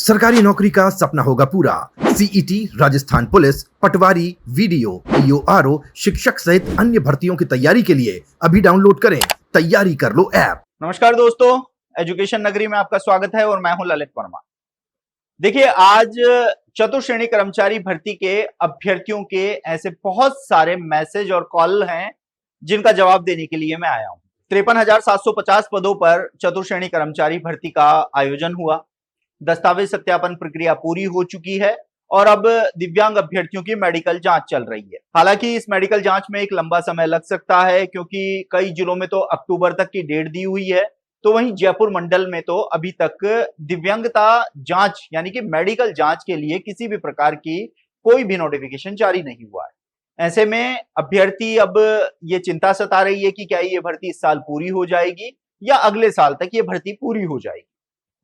सरकारी नौकरी का सपना होगा पूरा। सीईटी, राजस्थान पुलिस, पटवारी, वीडियो, ईओआरओ, शिक्षक सहित अन्य भर्तियों की तैयारी के लिए अभी डाउनलोड करें तैयारी कर लो ऐप। नमस्कार दोस्तों, एजुकेशन नगरी में आपका स्वागत है और मैं हूं ललित वर्मा। देखिए, आज चतुर्श्रेणी कर्मचारी भर्ती के अभ्यर्थियों के ऐसे बहुत सारे मैसेज और कॉल हैं जिनका जवाब देने के लिए मैं आया हूं। 53,750 पदों पर चतुर्श्रेणी कर्मचारी भर्ती का आयोजन हुआ। दस्तावेज सत्यापन प्रक्रिया पूरी हो चुकी है और अब दिव्यांग अभ्यर्थियों की मेडिकल जांच चल रही है। हालांकि इस मेडिकल जांच में एक लंबा समय लग सकता है क्योंकि कई जिलों में तो अक्टूबर तक की डेट दी हुई है, तो वहीं जयपुर मंडल में तो अभी तक दिव्यांगता जांच यानी कि मेडिकल जांच के लिए किसी भी प्रकार की कोई भी नोटिफिकेशन जारी नहीं हुआ है। ऐसे में अभ्यर्थी अब ये चिंता सता रही है कि क्या ये भर्ती इस साल पूरी हो जाएगी या अगले साल तक ये भर्ती पूरी हो जाएगी।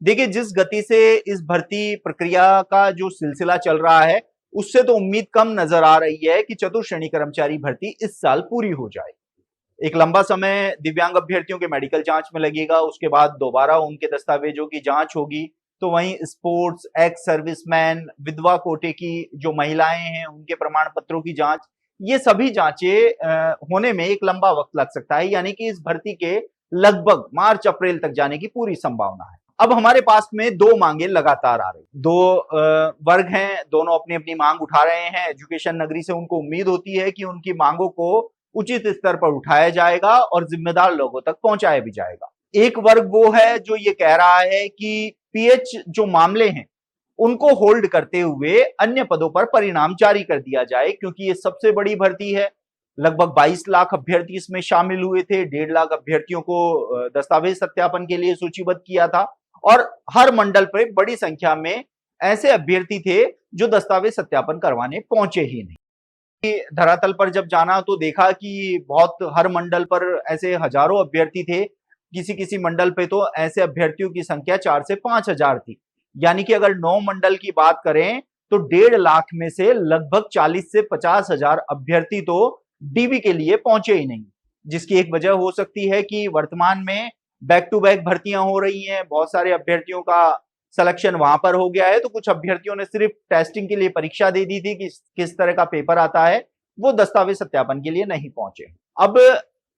देखिए, जिस गति से इस भर्ती प्रक्रिया का जो सिलसिला चल रहा है, उससे तो उम्मीद कम नजर आ रही है कि चतुर्श्रेणी कर्मचारी भर्ती इस साल पूरी हो जाए। एक लंबा समय दिव्यांग अभ्यर्थियों के मेडिकल जांच में लगेगा, उसके बाद दोबारा उनके दस्तावेजों की जांच होगी, तो वहीं स्पोर्ट्स, एक्स सर्विसमैन, विधवा कोटे की जो महिलाएं हैं, उनके प्रमाण पत्रों की जांच, ये सभी जांचें होने में एक लंबा वक्त लग सकता है। यानी कि इस भर्ती के लगभग मार्च अप्रैल तक जाने की पूरी संभावना है। अब हमारे पास में दो मांगे लगातार आ रही, दो वर्ग हैं, दोनों अपनी अपनी मांग उठा रहे हैं। एजुकेशन नगरी से उनको उम्मीद होती है कि उनकी मांगों को उचित स्तर पर उठाया जाएगा और जिम्मेदार लोगों तक पहुंचाया भी जाएगा। एक वर्ग वो है जो ये कह रहा है कि पीएच जो मामले हैं उनको होल्ड करते हुए अन्य पदों पर परिणाम जारी कर दिया जाए, क्योंकि ये सबसे बड़ी भर्ती है। लगभग 22 लाख अभ्यर्थी इसमें शामिल हुए थे। 1.5 लाख अभ्यर्थियों को दस्तावेज सत्यापन के लिए सूचीबद्ध किया था और हर मंडल पर बड़ी संख्या में ऐसे अभ्यर्थी थे जो दस्तावेज सत्यापन करवाने पहुंचे ही नहीं। धरातल पर जब जाना तो देखा कि बहुत हर मंडल पर ऐसे हजारों अभ्यर्थी थे। किसी किसी मंडल पे तो ऐसे अभ्यर्थियों की संख्या 4 से 5 हजार थी। यानी कि अगर 9 मंडल की बात करें तो 1.5 लाख में से लगभग 40 से 50 हजार अभ्यर्थी तो डीबी के लिए पहुंचे ही नहीं। जिसकी एक वजह हो सकती है कि वर्तमान में बैक टू बैक भर्तियां हो रही हैं, बहुत सारे अभ्यर्थियों का सिलेक्शन वहां पर हो गया है, तो कुछ अभ्यर्थियों ने सिर्फ टेस्टिंग के लिए परीक्षा दे दी थी कि किस तरह का पेपर आता है, वो दस्तावेज सत्यापन के लिए नहीं पहुंचे। अब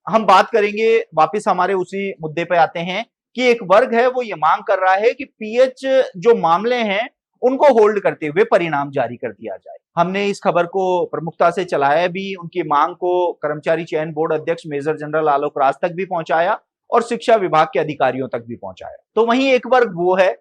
हम बात करेंगे, वापस हमारे उसी मुद्दे पे आते हैं कि एक वर्ग है वो ये मांग कर रहा है कि पीएच जो मामले हैं उनको होल्ड करते हुए परिणाम जारी कर दिया जाए। हमने इस खबर को प्रमुखता से चलाया भी, उनकी मांग को कर्मचारी चयन बोर्ड अध्यक्ष मेजर जनरल आलोक राज तक भी पहुंचाया और शिक्षा विभाग के अधिकारियों तक भी पहुंचाया। तो वहीं एक वर्ग वो है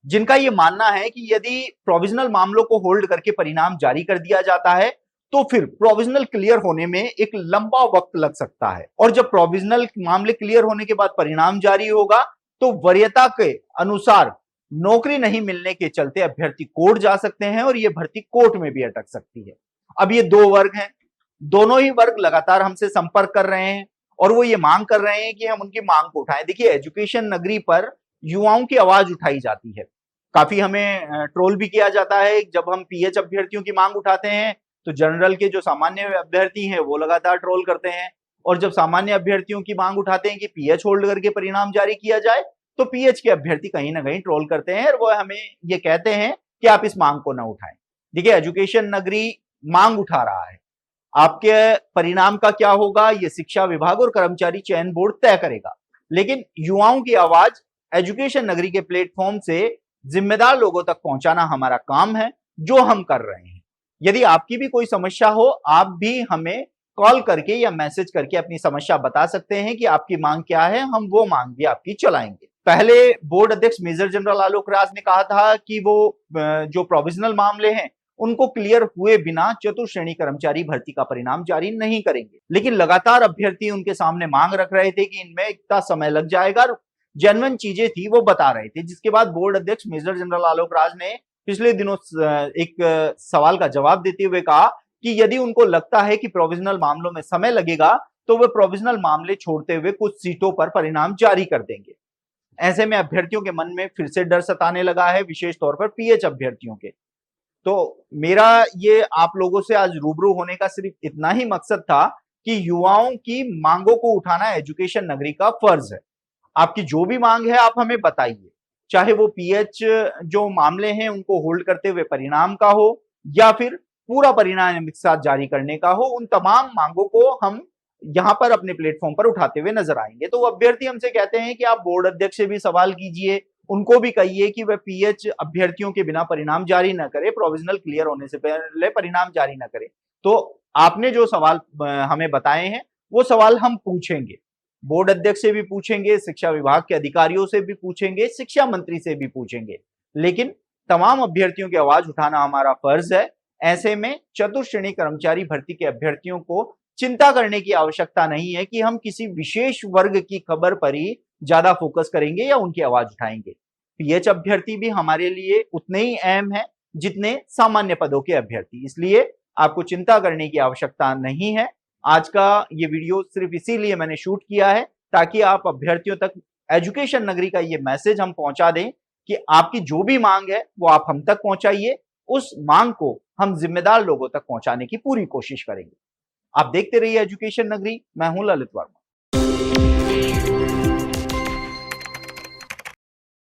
जिनका ये मानना है कि यदि प्रोविजनल मामलों को होल्ड करके परिणाम जारी कर दिया जाता है तो फिर प्रोविजनल क्लियर होने में एक लंबा वक्त लग सकता है, और जब प्रोविजनल मामले क्लियर होने के बाद परिणाम जारी होगा तो वरीयता के अनुसार नौकरी नहीं मिलने के चलते अभ्यर्थी कोर्ट जा सकते हैं और यह भर्ती कोर्ट में भी अटक सकती है। अब ये दो वर्ग हैं, दोनों ही वर्ग लगातार हमसे संपर्क कर रहे हैं और वो ये मांग कर रहे हैं कि हम उनकी मांग को उठाएं। देखिए, एजुकेशन नगरी पर युवाओं की आवाज उठाई जाती है, काफी हमें ट्रोल भी किया जाता है। जब हम पीएच अभ्यर्थियों की मांग उठाते हैं तो जनरल के जो सामान्य अभ्यर्थी हैं वो लगातार ट्रोल करते हैं, और जब सामान्य अभ्यर्थियों की मांग उठाते हैं कि पीएच होल्ड करके परिणाम जारी किया जाए तो पीएच के अभ्यर्थी कहीं ना कहीं ट्रोल करते हैं और वो हमें ये कहते हैं कि आप इस मांग को ना उठाएं। देखिए, एजुकेशन नगरी मांग उठा रहा है, आपके परिणाम का क्या होगा ये शिक्षा विभाग और कर्मचारी चयन बोर्ड तय करेगा, लेकिन युवाओं की आवाज एजुकेशन नगरी के प्लेटफॉर्म से जिम्मेदार लोगों तक पहुंचाना हमारा काम है, जो हम कर रहे हैं। यदि आपकी भी कोई समस्या हो, आप भी हमें कॉल करके या मैसेज करके अपनी समस्या बता सकते हैं कि आपकी मांग क्या है, हम वो मांग भी आपकी चलाएंगे। पहले बोर्ड अध्यक्ष मेजर जनरल आलोक राज ने कहा था कि वो जो प्रोविजनल मामले हैं उनको क्लियर हुए बिना चतुर्श्रेणी कर्मचारी भर्ती का परिणाम जारी नहीं करेंगे, लेकिन लगातार अभ्यर्थी उनके सामने मांग रख रहे थे कि इनमें इतना समय लग जाएगा। जेन्युइन चीजें थी वो बता रहे थे, जिसके बाद बोर्ड अध्यक्ष मेजर जनरल आलोक राज ने पिछले दिनों एक सवाल का जवाब देते हुए कहा कि यदि उनको लगता है कि प्रोविजनल मामलों में समय लगेगा तो वे प्रोविजनल मामले छोड़ते हुए कुछ सीटों पर परिणाम जारी कर देंगे। ऐसे में अभ्यर्थियों के मन में फिर से डर सताने लगा है, विशेष तौर पर पीएच अभ्यर्थियों के। तो मेरा ये आप लोगों से आज रूबरू होने का सिर्फ इतना ही मकसद था कि युवाओं की मांगों को उठाना एजुकेशन नगरी का फर्ज है। आपकी जो भी मांग है आप हमें बताइए, चाहे वो पीएच जो मामले हैं उनको होल्ड करते हुए परिणाम का हो या फिर पूरा परिणाम एक साथ जारी करने का हो, उन तमाम मांगों को हम यहां पर अपने प्लेटफॉर्म पर उठाते हुए नजर आएंगे। तो वो अभ्यर्थी हमसे कहते हैं कि आप बोर्ड अध्यक्ष से भी सवाल कीजिए, उनको भी कहिए कि वह पीएच अभ्यर्थियों के बिना परिणाम जारी न करे, प्रोविजनल क्लियर होने से पहले परिणाम जारी न करे। तो आपने जो सवाल हमें बताए हैं वो सवाल हम पूछेंगे, बोर्ड अध्यक्ष से भी पूछेंगे, शिक्षा विभाग के अधिकारियों से भी पूछेंगे, शिक्षा मंत्री से भी पूछेंगे, लेकिन तमाम अभ्यर्थियों की आवाज उठाना हमारा फर्ज है। ऐसे में चतुर्श्रेणी कर्मचारी भर्ती के अभ्यर्थियों को चिंता करने की आवश्यकता नहीं है कि हम किसी विशेष वर्ग की खबर पर ही ज्यादा फोकस करेंगे या उनकी आवाज उठाएंगे। पीएच अभ्यर्थी भी हमारे लिए उतने ही अहम है जितने सामान्य पदों के अभ्यर्थी, इसलिए आपको चिंता करने की आवश्यकता नहीं है। आज का ये वीडियो सिर्फ इसीलिए मैंने शूट किया है ताकि आप अभ्यर्थियों तक एजुकेशन नगरी का ये मैसेज हम पहुंचा दें कि आपकी जो भी मांग है वो आप हम तक पहुंचाइए, उस मांग को हम जिम्मेदार लोगों तक पहुंचाने की पूरी कोशिश करेंगे। आप देखते रहिए एजुकेशन नगरी, मैं हूं ललित वर्मा।